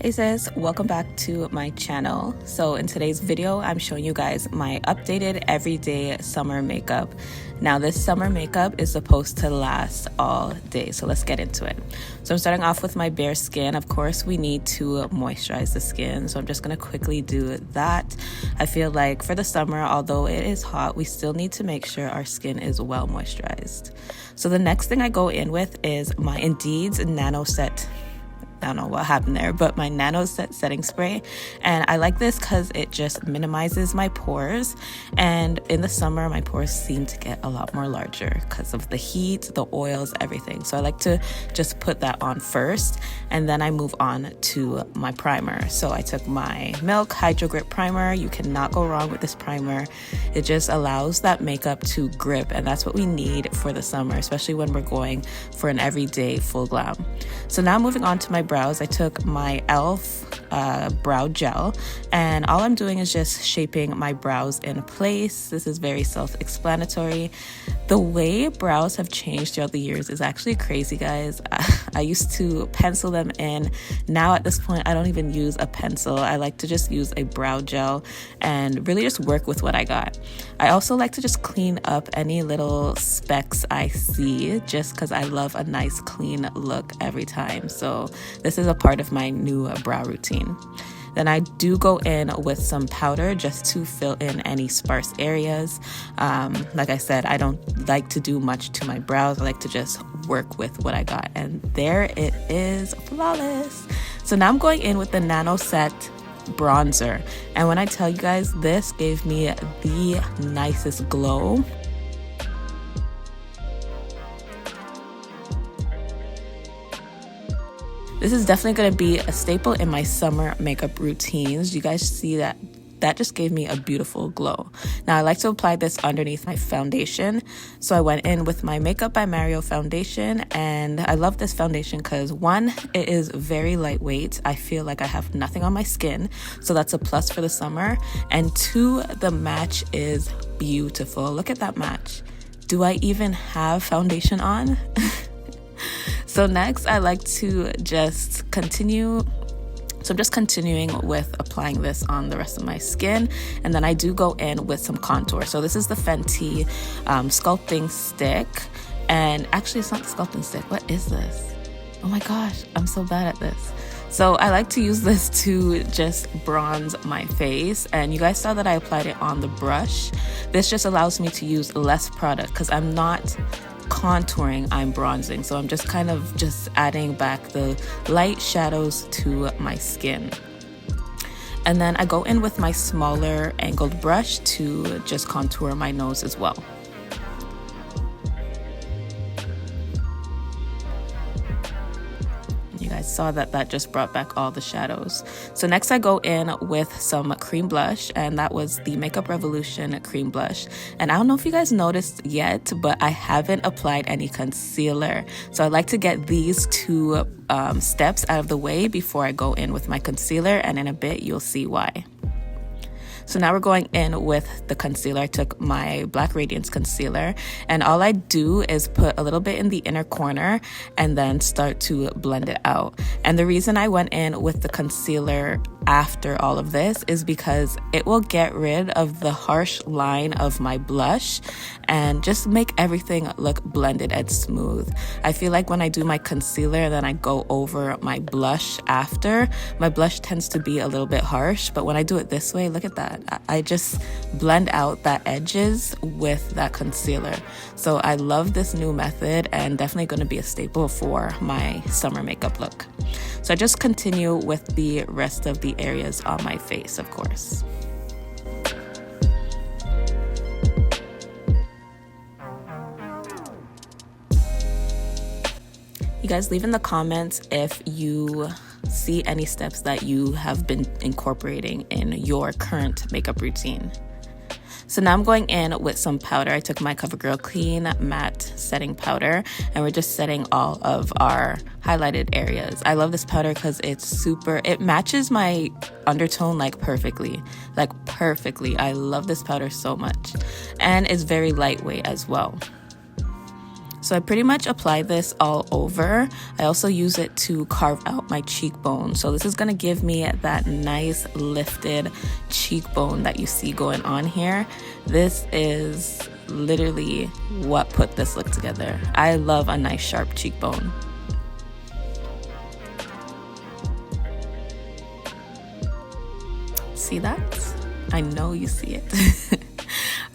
Hey sis, welcome back to my channel. So in today's video, I'm showing you guys my updated everyday summer makeup. Now this summer makeup is supposed to last all day, so let's get into it. So I'm starting off with my bare skin. Of course, we need to moisturize the skin, so I'm just gonna quickly do that. I feel like for the summer, although it is hot, we still need to make sure our skin is well moisturized. So the next thing I go in with is my Indeed's Nano Set. I don't know what happened there, but my Nano Set setting spray. And I like this because it just minimizes my pores. And in the summer, my pores seem to get a lot more larger because of the heat, the oils, everything. So I like to just put that on first, and then I move on to my primer. So I took my Milk Hydro Grip Primer. You cannot go wrong with this primer. It just allows that makeup to grip, and that's what we need for the summer, especially when we're going for an everyday full glam. So now moving on to my brows, I took my e.l.f. brow gel, and all I'm doing is just shaping my brows in place. This is very self-explanatory. The way brows have changed throughout the years is actually crazy, guys. I used to pencil them in. Now at this point, I don't even use a pencil. I like to just use a brow gel and really just work with what I got. I also like to just clean up any little specks I see, just because I love a nice clean look every time. So this is a part of my new brow routine. Then I do go in with some powder just to fill in any sparse areas. Like I said, I don't like to do much to my brows. I like to just work with what I got. And there it is, flawless. So now I'm going in with the Nano Set bronzer. And when I tell you guys, this gave me the nicest glow. This is definitely going to be a staple in my summer makeup routines. You guys see that just gave me a beautiful glow. Now I like to apply this underneath my foundation. So I went in with my Makeup by Mario foundation, and I love this foundation because one, it is very lightweight. I feel like I have nothing on my skin, so that's a plus for the summer. And two, the match is beautiful. Look at that match. Do I even have foundation on? So next, I like to just continue. So I'm just continuing with applying this on the rest of my skin. And then I do go in with some contour. So this is the Fenty sculpting stick. And actually, it's not the sculpting stick. What is this? Oh my gosh, I'm so bad at this. So I like to use this to just bronze my face. And you guys saw that I applied it on the brush. This just allows me to use less product because I'm not contouring, I'm bronzing. So I'm just kind of just adding back the light shadows to my skin. And then I go in with my smaller angled brush to just contour my nose as well. You guys saw that just brought back all the shadows. So next I go in with some cream blush, and that was the Makeup Revolution cream blush. And I don't know if you guys noticed yet, but I haven't applied any concealer. So I like to get these two steps out of the way before I go in with my concealer, and in a bit you'll see why. So now we're going in with the concealer. I took my Black Radiance concealer, and all I do is put a little bit in the inner corner and then start to blend it out. And the reason I went in with the concealer after all of this is because it will get rid of the harsh line of my blush and just make everything look blended and smooth. I feel like when I do my concealer and then I go over my blush after, my blush tends to be a little bit harsh, but when I do it this way, look at that. I just blend out that edges with that concealer. So I love this new method, and definitely going to be a staple for my summer makeup look. So I just continue with the rest of the areas on my face, of course. You guys leave in the comments if you see any steps that you have been incorporating in your current makeup routine. So now I'm going in with some powder. I took my CoverGirl Clean Matte Setting Powder, and we're just setting all of our highlighted areas. I love this powder because it matches my undertone perfectly. I love this powder so much. And it's very lightweight as well. So I pretty much apply this all over. I also use it to carve out my cheekbone. So this is gonna give me that nice lifted cheekbone that you see going on here. This is literally what put this look together. I love a nice sharp cheekbone. See that? I know you see it.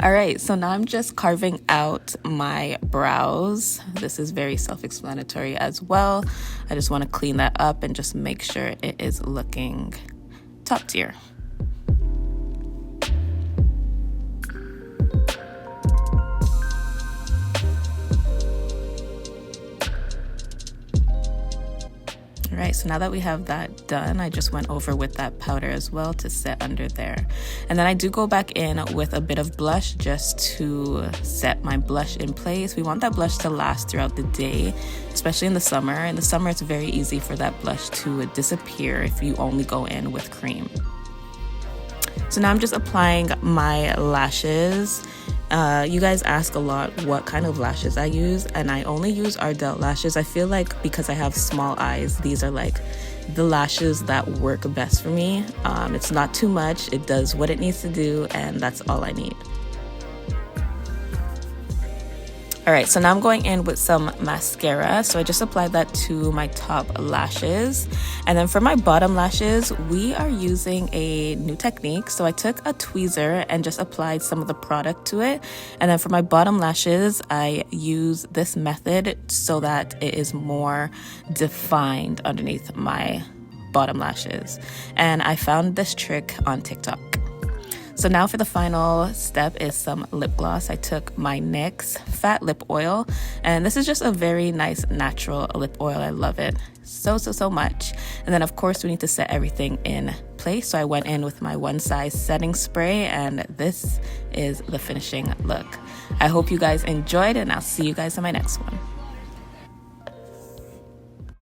All right, so now I'm just carving out my brows. This is very self-explanatory as well. I just want to clean that up and just make sure it is looking top tier. All right, so now that we have that done, I just went over with that powder as well to set under there. And then I do go back in with a bit of blush just to set my blush in place. We want that blush to last throughout the day, especially in the summer. In the summer, it's very easy for that blush to disappear if you only go in with cream. So now I'm just applying my lashes. You guys ask a lot what kind of lashes I use, and I only use Ardell lashes. I feel like because I have small eyes, these are like the lashes that work best for me. It's not too much, it does what it needs to do, and that's all I need. All right, so now I'm going in with some mascara. So I just applied that to my top lashes. And then for my bottom lashes, we are using a new technique. So I took a tweezer and just applied some of the product to it. And then for my bottom lashes, I use this method so that it is more defined underneath my bottom lashes. And I found this trick on TikTok. So now for the final step is some lip gloss. I took my NYX Fat Lip Oil, and this is just a very nice natural lip oil. I love it so much. And then of course we need to set everything in place. So I went in with my One Size setting spray, and this is the finishing look. I hope you guys enjoyed, and I'll see you guys in my next one.